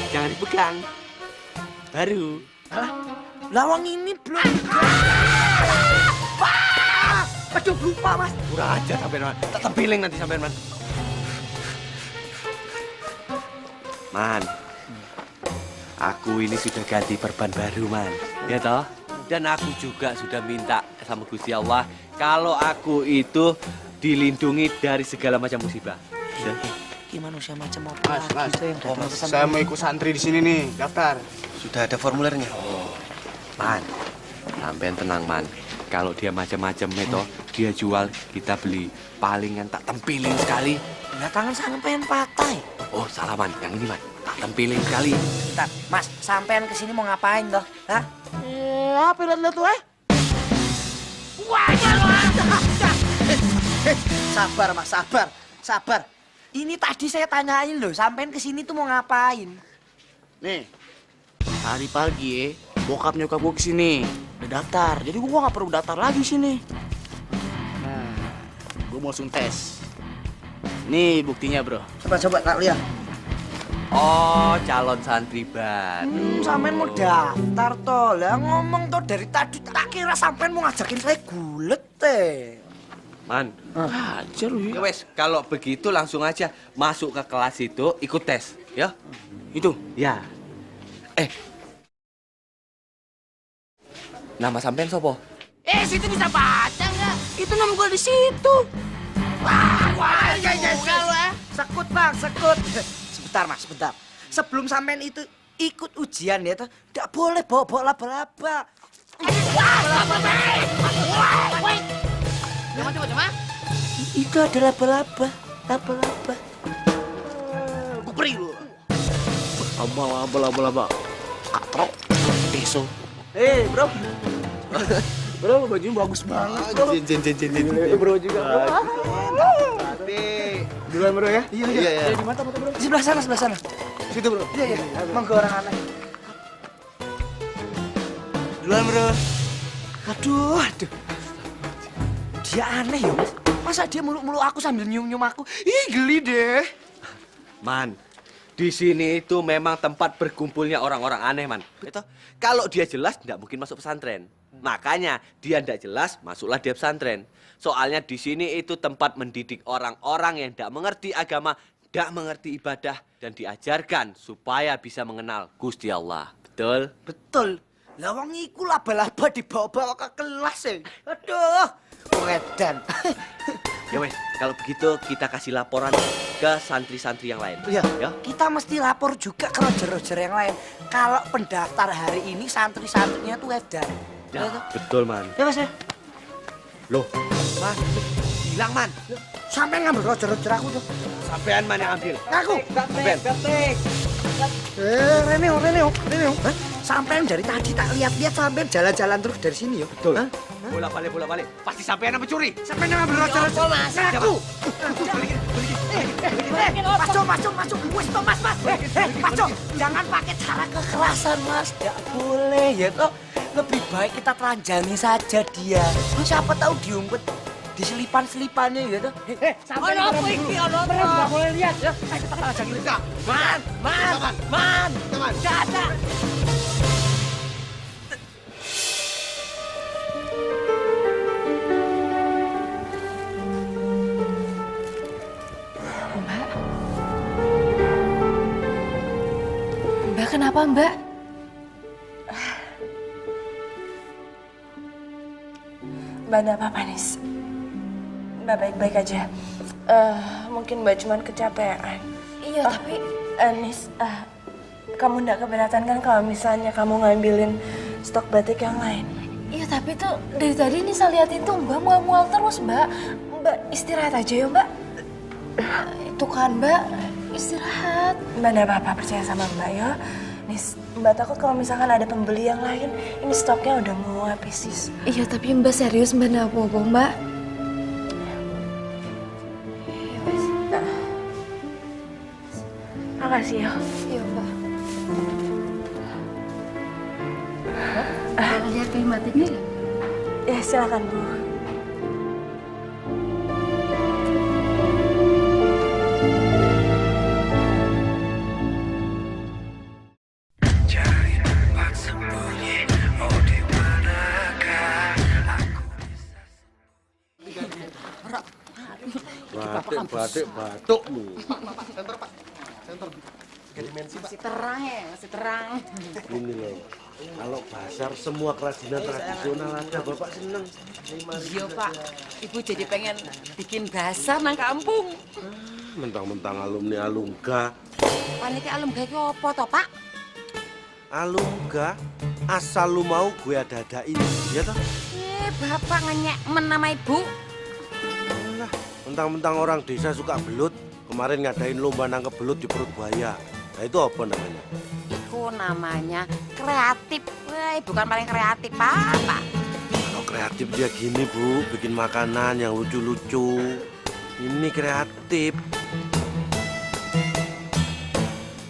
Jangan dipegang. Baru.
Lawang ini belum. Aduh lupa, Mas.
Kurang aja sampean, Man. Tak tempiling nanti sampean, Man. Man. Aku ini sudah ganti perban baru, Man. Ya toh? Dan aku juga sudah minta sama Gusti Allah kalau aku itu dilindungi dari segala macam musibah. Ya.
Gimana usia macam apa?
Mas, saya mau ikut santri di sini nih, daftar.
Sudah ada formulirnya. Man, sampean tenang, Man. Kalau dia macam-macam itu, dia jual, kita beli. Palingan tak tempiling sekali.
Nah, tangan sampean patah.
Oh, salah, Man. Yang ini, Man. Tak tempiling sekali.
Bentar, Mas, sampean kesini mau ngapain toh? Hah? Apa lihat tuh, Wah, sabar, Mas, sabar. Ini tadi saya tanyain loh, sampean kesini tuh mau ngapain?
Nih, tadi pagi bokap nyokap gue kesini, udah daftar. Jadi gue nggak perlu daftar lagi sini. Nah, gue mau langsung tes. Nih buktinya, bro.
Coba tak lihat.
Oh, calon santri baru.
Sampean mau daftar toh, lah ngomong toh dari tadi tak kira sampean mau ngajakin saya gulet teh.
Man,
aja lu
ya wes, kalau begitu langsung aja masuk ke kelas itu, ikut tes, ya?
Itu?
Ya. Nama sampean sopo?
Situ bisa baca nggak? Itu nama gue di situ. Wah, ya. Sekut, Bang, sekut. Sebentar, Mas, sebentar. Sebelum sampean itu ikut ujian ya, tidak boleh bawa laba-laba.
Coba.
Itu adalah laba-laba.
Gue perih lu. Laba. Katrok. Beso.
Bro.
Bro, bajunya bagus banget. Jin. Bro juga. Duluan, bro ya?
Iya. Di mana, bro? Di sebelah sana.
Situ, bro.
Iya. Monggo orang aneh. Duluan, bro. Aduh. Dia aneh ya, Mas. Masa dia muluk-muluk aku sambil nyium-nyium aku? Ih, geli deh.
Man, di sini itu memang tempat berkumpulnya orang-orang aneh, Man. Itu kalau dia jelas tidak mungkin masuk pesantren. Makanya dia tidak jelas masuklah dia pesantren. Soalnya di sini itu tempat mendidik orang-orang yang tidak mengerti agama, tidak mengerti ibadah dan diajarkan supaya bisa mengenal Gusti Allah. Betul?
Betul. Lah wong iku laba-laba dibawa-bawa ke kelas ya. Aduh, wedan. Ya wes, kalau begitu kita kasih laporan ke santri-santri yang lain. Iya, ya. Kita mesti lapor juga ke roger-roger yang lain. Kalau pendaftar hari ini santri-santrinya tuh edan.
Ya, betul, Man.
Ya Mas ya.
Loh,
Man, bilang Man. Sampai ngambil roger-roger aku tuh.
sampean Man yang ambil.
Aku.
Sampean.
Reneo. Hah? Sampean dari tadi tak lihat-lihat sampean jalan-jalan terus dari sini ya.
Betul. Bola-balik. Pasti sampean yang mencuri.
Sampean yang ngambil roger-roger. Aku. Masuk. Wes toh Mas. Masuk. Jangan pakai cara kekerasan Mas. Tidak boleh ya toh. Lebih baik kita telanjangi saja dia. Siapa tahu diumpet di selipan-selipannya gitu. Sampai apa iki ono to? Enggak boleh lihat ya. Ayo kita telanjangi. Man. Enggak ada.
Mbak kenapa Mbak? Mbak enggak apa-apa Nis. Mbak baik-baik aja. Mungkin Mbak cuman kecapean. Iya tapi Nis, kamu enggak keberatan kan kalau misalnya kamu ngambilin stok batik yang lain? Iya tapi tuh dari tadi Nisa liatin tuh Mbak mual-mual terus Mbak. Mbak istirahat aja ya Mbak. Itu kan Mbak istirahat. Mbak enggak apa-apa percaya sama Mbak ya. Nis, Mbak takut kalau misalkan ada pembeli yang lain, ini stoknya udah mau habis, Sis. Iya, tapi Mbak serius Mbak nggak apa-apa, Mbak. Makasih ya. Iya, Mbak.
Lihat kain batiknya ya?
Ya, silakan, Bu.
Batukmu.
Center, Pak. Center. 3 dimensi, Pak.
Masih terang ya, masih terang.
Ini loh, kalau pasar semua kerajinan tradisional ada, Bapak seneng.
Iya Pak, Ibu jadi pengen bikin basar nang kampung.
Mentang-mentang alumni Alungga.
Panitia Alumga itu apa toh Pak?
Alungga, asal lu mau gue ada-adain, ya toh?
Bapak ngenyek nama Ibu.
Mentang-mentang orang desa suka belut, kemarin ngadain lomba nangkep belut di perut buaya. Nah itu apa namanya?
Itu namanya kreatif. Wah, bukan paling kreatif Pak.
Kalau kreatif dia gini Bu, bikin makanan yang lucu-lucu. Ini kreatif.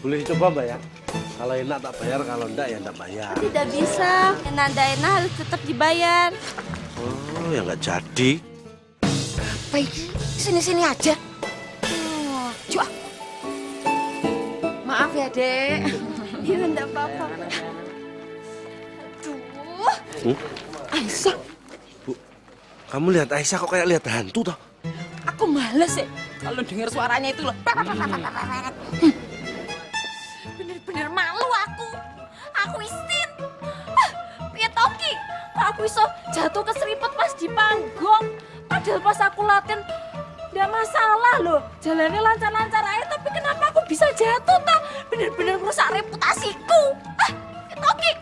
Boleh coba Mbak ya? Kalau enak tak bayar, kalau enggak ya enggak bayar.
Tidak bisa, enak harus tetap dibayar.
Oh, ya enggak jadi.
Baik, sini-sini aja. Cuak. Maaf ya, Dek.
Iya, enggak apa-apa.
Aduh. Aisyah.
Bu, kamu lihat Aisyah kok kayak lihat hantu toh?
Aku males ya kalau dengar suaranya itu loh. Bener-bener malu aku. Aku isin.
Piye toki? Kok aku iso jatuh keseripet pas di panggung? Padahal pas aku latihan nggak masalah loh, jalannya lancar-lancar aja, tapi kenapa aku bisa jatuh toh? Bener-bener merusak reputasiku. Toki,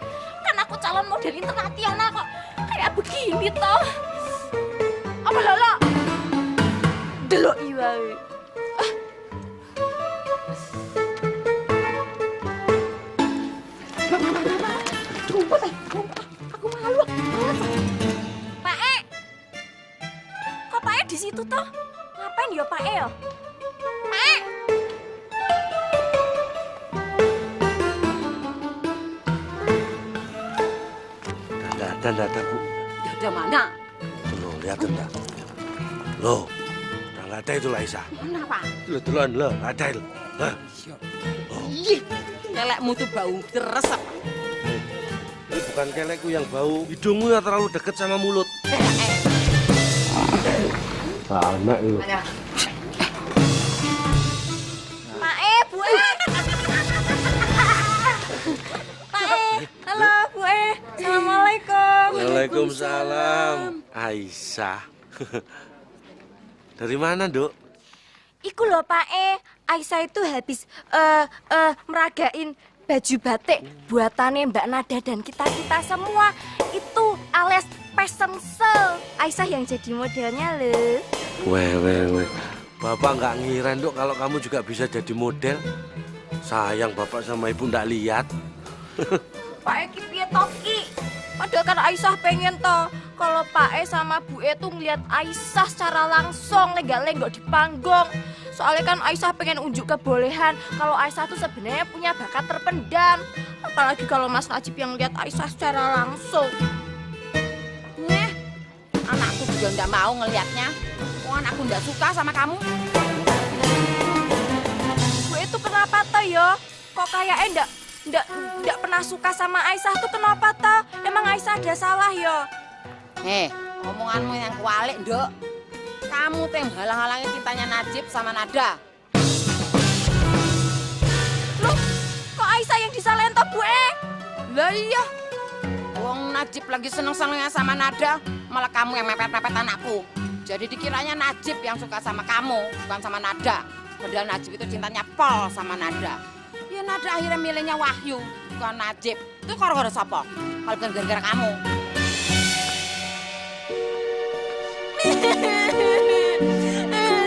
kan aku calon model internasional kok kayak begini toh. Apa lolo? Delok iya. Aku malu. Pak E. Kok Pak E di situ toh? Ngapain ya Pak E ya? Pak E.
Enggak ada Bu.
Ya udah mana?
Tuh, lihat enggak? Loh, udah enggak ada itu Aisyah.
Mana Pak?
Loh, ada itu. Hah?
Ih, lelekmu tuh bau teresep.
Ini bukan kelekku yang bau, hidungmu yang terlalu dekat sama mulut. Anak lu.
Pak E, Bu E. Pak E, halo Bu E. Assalamualaikum.
Waalaikumsalam. Aisyah. Dari mana, Dok?
Iku lho Pak Aisyah itu habis meragain baju batik buatannya Mbak Nada dan kita-kita semua. Itu alias fashion show. Aisyah yang jadi modelnya loh.
Weh. Bapak nggak ngira, Dok, kalau kamu juga bisa jadi model. Sayang Bapak sama Ibu nggak lihat.
Pak Eki piye toki? Padahal kan Aisyah pengen toh kalau Pak sama Bu tuh ngeliat Aisyah secara langsung lenggak-lenggok di panggung. Soalnya kan Aisyah pengen unjuk kebolehan kalau Aisyah tuh sebenarnya punya bakat terpendam. Apalagi kalau Mas Najib yang lihat Aisyah secara langsung.
Nih, anakku juga nggak mau ngelihatnya. Oh, anakku nggak suka sama kamu.
Bu itu kenapa toh yo? Kok kayaknya ndak pernah suka sama Aisyah tuh kenapa toh? Emang Aisyah ada salah yo?
Omonganmu yang kualik, Nduk. Kamu tuh yang halang-halangi cintanya Najib sama Nada.
Loh, kok Aisyah yang disalahin toh Bu
Lah iya. Wong Najib lagi seneng-senengnya sama Nada, malah kamu yang mepet-mepet anakku. Jadi dikiranya Najib yang suka sama kamu, bukan sama Nada. Padahal Najib itu cintanya pol sama Nada. Ya Nada akhirnya milihnya Wahyu, bukan Najib. Itu gara-gara siapa? Kalau bukan gara-gara kamu.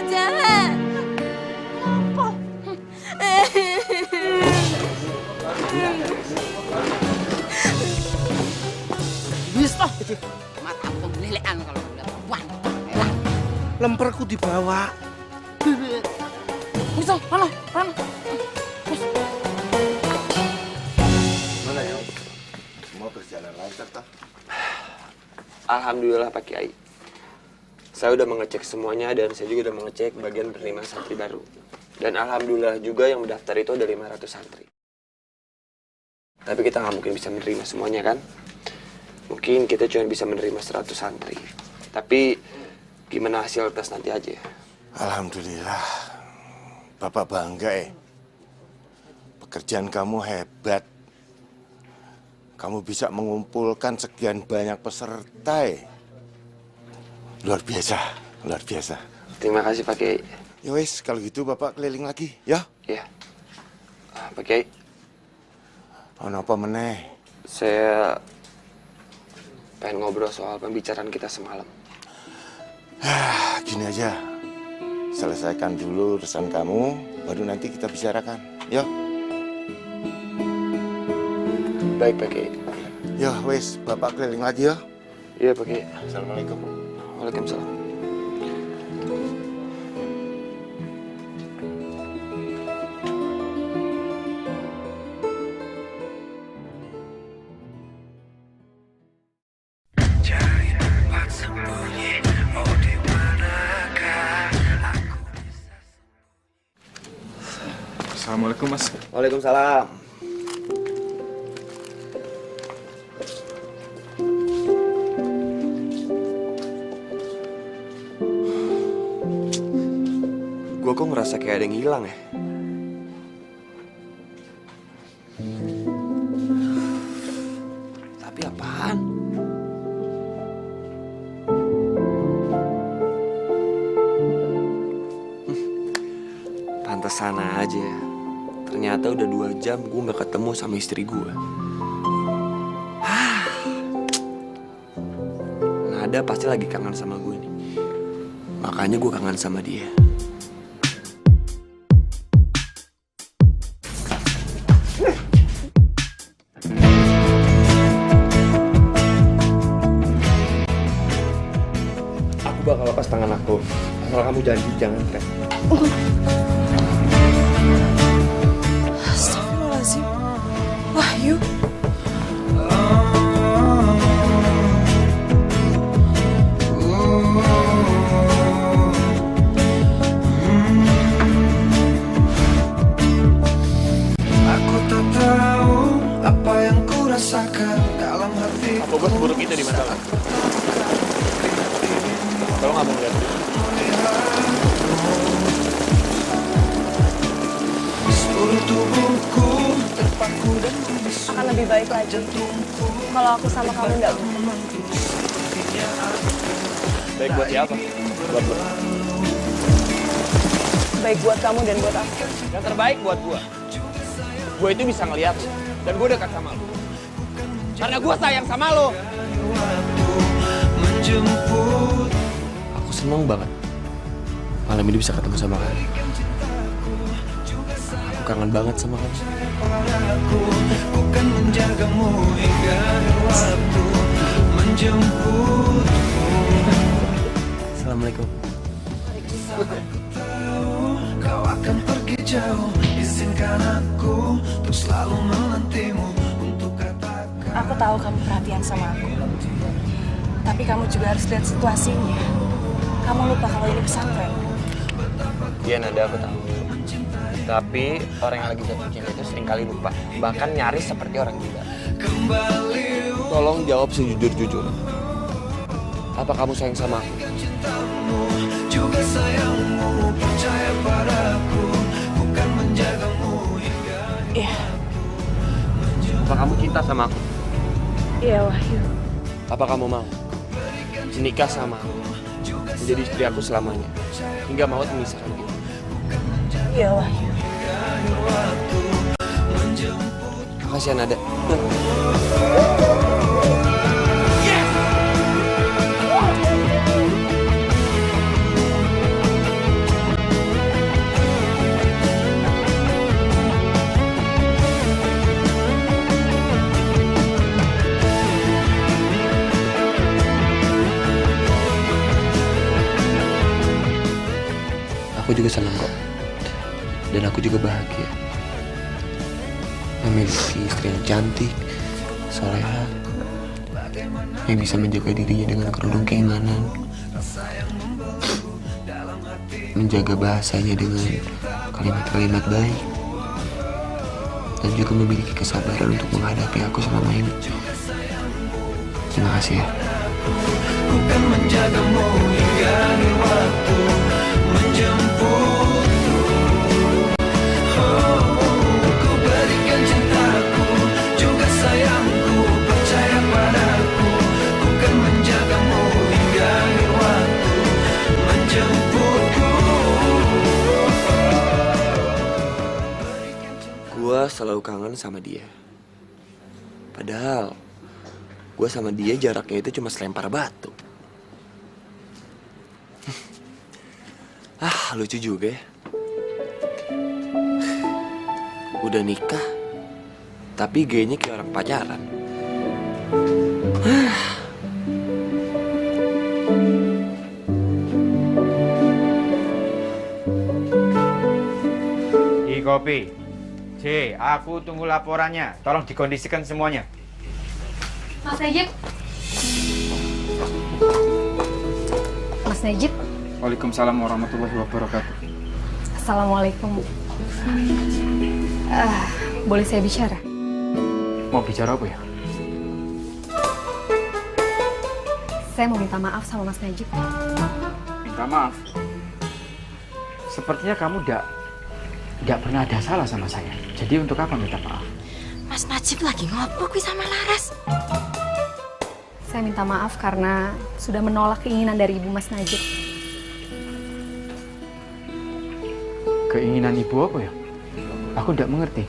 Jahat. Apa?
Bisa, mataku lelekan kalau udah perempuan.
Lemperku dibawa.
Bisa, mana?
Mana ya? Semua berjalan lancar toh?
Alhamdulillah Pak Kiai. Saya udah mengecek semuanya dan saya juga udah mengecek bagian penerima santri baru. Dan alhamdulillah juga yang mendaftar itu ada 500 santri. Tapi kita nggak mungkin bisa menerima semuanya kan? Mungkin kita cuma bisa menerima 100 santri. Tapi gimana hasil tes nanti aja?
Alhamdulillah. Bapak bangga Pekerjaan kamu hebat. Kamu bisa mengumpulkan sekian banyak peserta Luar biasa, luar biasa.
Terima kasih Pak Kiai.
Ya wes, kalau gitu Bapak keliling lagi, ya?
Iya. Pak Kiai.
Apa meneh?
Saya pengen ngobrol soal pembicaraan kita semalam.
Gini aja, selesaikan dulu urusan kamu, baru nanti kita bicarakan, ya?
Baik Pak Kiai.
Ya wes, Bapak keliling lagi ya?
Iya Pak Kiai.
Assalamualaikum.
Waalaikumsalam.
Assalamualaikum Mas.
Waalaikumsalam. Gue kok ngerasa kayak ada yang hilang ya? Tapi apaan? Pantesan aja. Ternyata udah 2 jam gue gak ketemu sama istri gue. Nada pasti lagi kangen sama gue nih. Makanya gue kangen sama dia. Aku bakal lepas tangan aku. Asal kamu janji jangan teriak.
Astagfirullahaladzim. Wahyu.
Aku tak tahu apa yang ku rasakan dalam hati.
Apa bos buruk itu di mata lo? Kalau nggak mau ngeliat
Seluruh tubuhku terpaku dan
Akan lebih baik lagi kalau aku sama kamu nggak
baik buat siapa? Buat lo.
terbaik buat kamu dan buat aku.
Yang terbaik buat gue. Gue itu bisa ngeliat lo, dan gue dekat sama lo. Karena gue sayang sama lo.
Aku senang banget malam ini bisa ketemu sama kamu. Aku kangen banget sama kamu.
Ku kan menjagamu hingga waktu menjemputmu.
Assalamualaikum.
Kau akan pergi jauh, izinkan aku untuk selalu menantimu untuk katakan.
Aku tahu kamu perhatian sama aku. Tapi kamu juga harus lihat situasinya. Kamu lupa kalau ini pesantren.
Iya Nada, aku tahu. Tapi orang yang lagi jatuh cinta itu sering kali lupa. Bahkan nyaris seperti orang gila.
Tolong jawab sejujur-jujur. Apa kamu sayang sama aku?
Juga sayangmu, percaya padaku, bukan menjagamu hingga.
Iya.
Apa kamu cinta sama aku?
Iya, Wahyu.
Apa kamu mau menikah sama aku, menjadi istri aku selamanya, hingga maut memisahkan kita?
Iya, Wahyu.
Makasih ya Nada. Aku juga senang kok. Dan aku juga bahagia memiliki istri yang cantik, soleha, yang bisa menjaga dirinya dengan kerudung keimanan, menjaga bahasanya dengan kalimat-kalimat baik, dan juga memiliki kesabaran untuk menghadapi aku selama ini. Terima kasih ya.
Bukan menjagamu hingga waktu menjemputmu. Oh, ku berikan cintaku, juga sayangku, percaya padaku. Bukan menjagamu hingga waktu menjemputku.
Gua selalu kangen sama dia. Padahal gue sama dia jaraknya itu cuma selempar batu. Lucu juga ya. Udah nikah, tapi gayanya kayak orang pacaran.
Di kopi. C, aku tunggu laporannya. Tolong dikondisikan semuanya.
Mas Najib. Mas Najib.
Waalaikumsalam warahmatullahi wabarakatuh.
Assalamualaikum. Boleh saya bicara?
Mau bicara apa ya?
Saya mau minta maaf sama Mas Najib.
Minta maaf? Sepertinya kamu tidak pernah ada salah sama saya. Jadi untuk apa minta maaf?
Mas Najib lagi ngobrol sama Laras.
Saya minta maaf karena sudah menolak keinginan dari ibu Mas Najib.
Keinginan ibu apa ya? Aku tidak mengerti.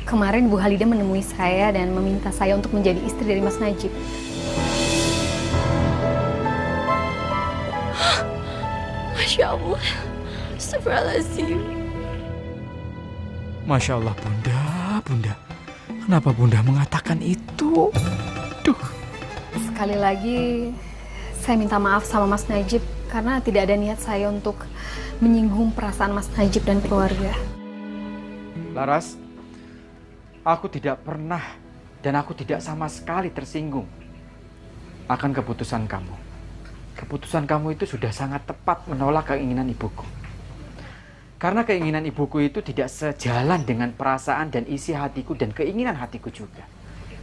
Kemarin Bu Halida menemui saya dan meminta saya untuk menjadi istri dari Mas Najib.
Masya Allah. Astagfirullahaladzim.
Masya Allah, Bunda. Kenapa Bunda mengatakan itu? Duh.
Sekali lagi, saya minta maaf sama Mas Najib karena tidak ada niat saya untuk menyinggung perasaan Mas Najib dan keluarga.
Laras, aku tidak pernah dan aku tidak sama sekali tersinggung akan keputusan kamu. Keputusan kamu itu sudah sangat tepat menolak keinginan ibuku. Karena keinginan ibuku itu tidak sejalan dengan perasaan dan isi hatiku dan keinginan hatiku juga.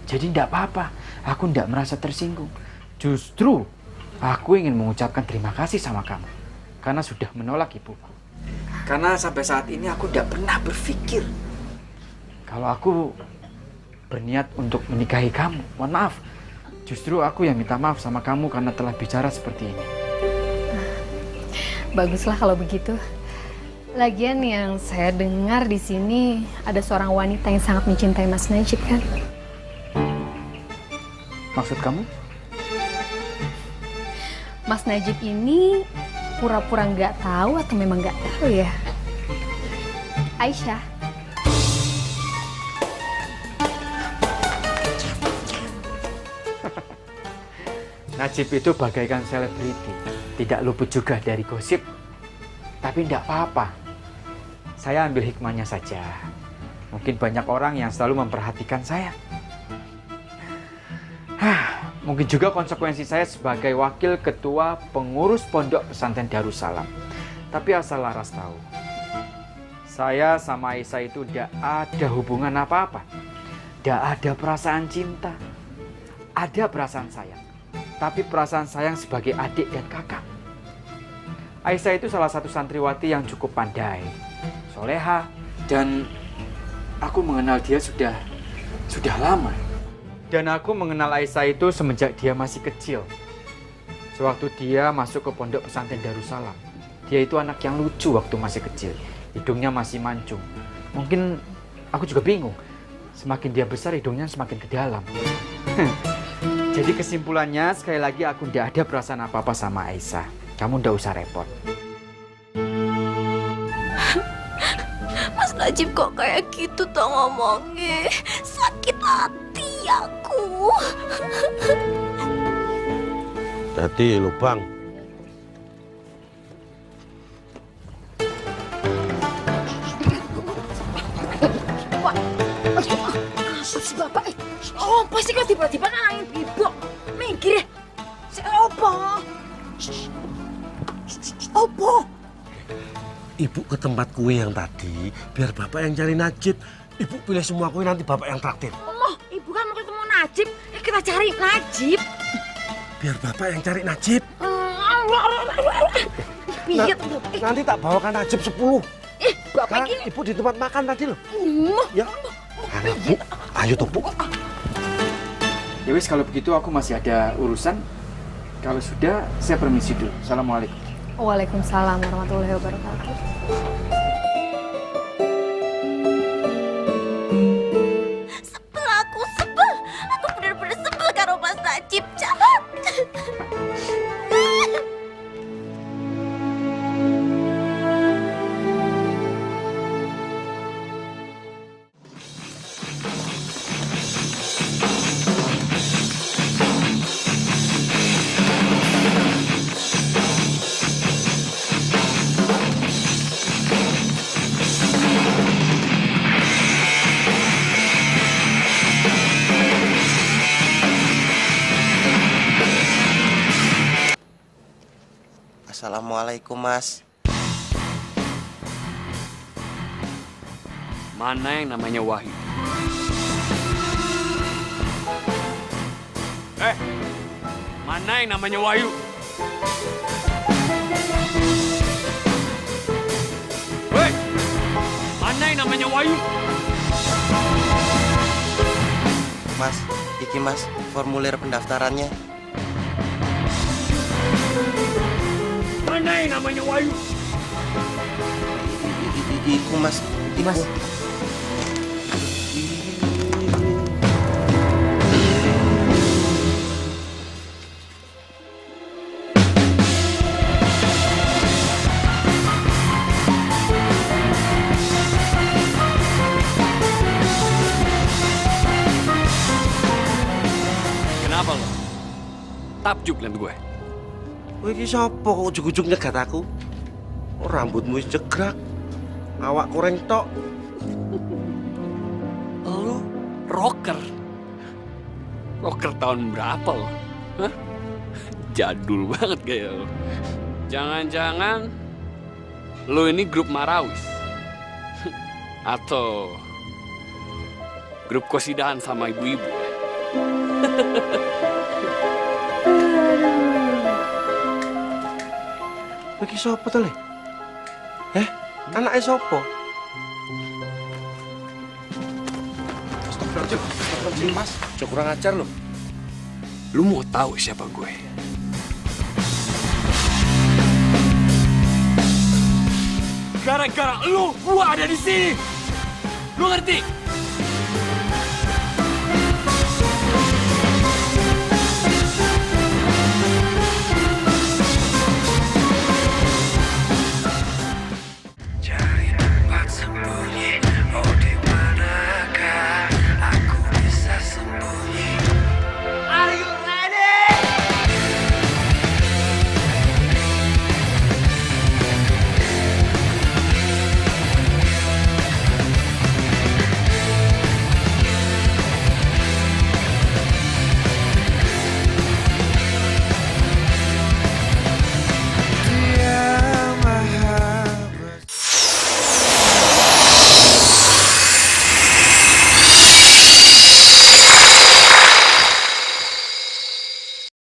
Jadi tidak apa-apa, aku tidak merasa tersinggung. Justru aku ingin mengucapkan terima kasih sama kamu karena sudah menolak ibuku. Karena sampai saat ini aku tidak pernah berpikir kalau aku berniat untuk menikahi kamu. Mohon maaf, justru aku yang minta maaf sama kamu karena telah bicara seperti ini.
Baguslah kalau begitu. Lagian yang saya dengar di sini ada seorang wanita yang sangat mencintai Mas Najib kan?
Maksud kamu?
Mas Najib ini pura-pura nggak tahu atau memang nggak tahu ya? Aisyah.
Najib itu bagaikan selebriti, tidak luput juga dari gosip. Tapi tidak apa-apa, saya ambil hikmahnya saja. Mungkin banyak orang yang selalu memperhatikan saya. Mungkin juga konsekuensi saya sebagai wakil ketua pengurus pondok pesantren Darussalam. Tapi asal Laras tahu, saya sama Aisyah itu tidak ada hubungan apa-apa. Tidak ada perasaan cinta, ada perasaan sayang. Tapi perasaan sayang sebagai adik dan kakak. Aisyah itu salah satu santriwati yang cukup pandai, soleha, dan aku mengenal dia sudah lama. Dan aku mengenal Aisyah itu semenjak dia masih kecil. Sewaktu dia masuk ke pondok pesantren Darussalam. Dia itu anak yang lucu waktu masih kecil. Hidungnya masih mancung. Mungkin aku juga bingung. Semakin dia besar hidungnya semakin ke dalam. Jadi kesimpulannya sekali lagi aku tidak ada perasaan apa-apa sama Aisyah. Kamu tidak usah repot.
Mas Najib kok kayak gitu tuh ngomongnya. Sakit hati aku.
Jadi lubang.
Si bapak, oh pasti kan tiba-tiba nangin bibok. Minggir ya. Si opo? Opo?
Ibu ke tempat kue yang tadi, biar bapak yang cari Najib. Ibu pilih semua kue, nanti bapak yang traktir.
Omoh, ibu kan mau ketemu Najib. Kita cari Najib.
Biar bapak yang cari Najib. Nanti tak bawakan Najib 10.
Bapak
ini. Ibu di tempat makan tadi loh. Ya. Ayo Bu, ayo tuh Bu.
Ya wis, kalau begitu aku masih ada urusan. Kalau sudah, saya permisi dulu. Assalamualaikum.
Waalaikumsalam warahmatullahi wabarakatuh.
Sebel. Aku bener-bener sebel karo Mas Najib, jahat.
Assalamualaikum Mas.
Mana yang namanya Wahyu? Mana yang namanya Wahyu? Hei, mana yang namanya Wahyu?
Mas, iki Mas, formulir pendaftarannya.
Mana yang namanya Wahyu?
Iku Mas, Mas.
Kenapa lo? Takjub liat gue.
Kowe iki sapa kok ujug-ujug nyegat aku? Oh, rambutmu wis jegrak. Awak koreng tok.
Lo rocker. Rocker tahun berapa lo? Hah? Jadul banget kayak lo. Jangan-jangan lo ini grup Marawis. Atau grup kosidahan sama ibu-ibu.
Iki sapa to, Le? Anake sapa?
Astagfirullahaladzim, Mas.
Jangan kurang ajar lo.
Lu mau tahu siapa gue? Gara-gara lu, gua ada di sini. Lu ngerti?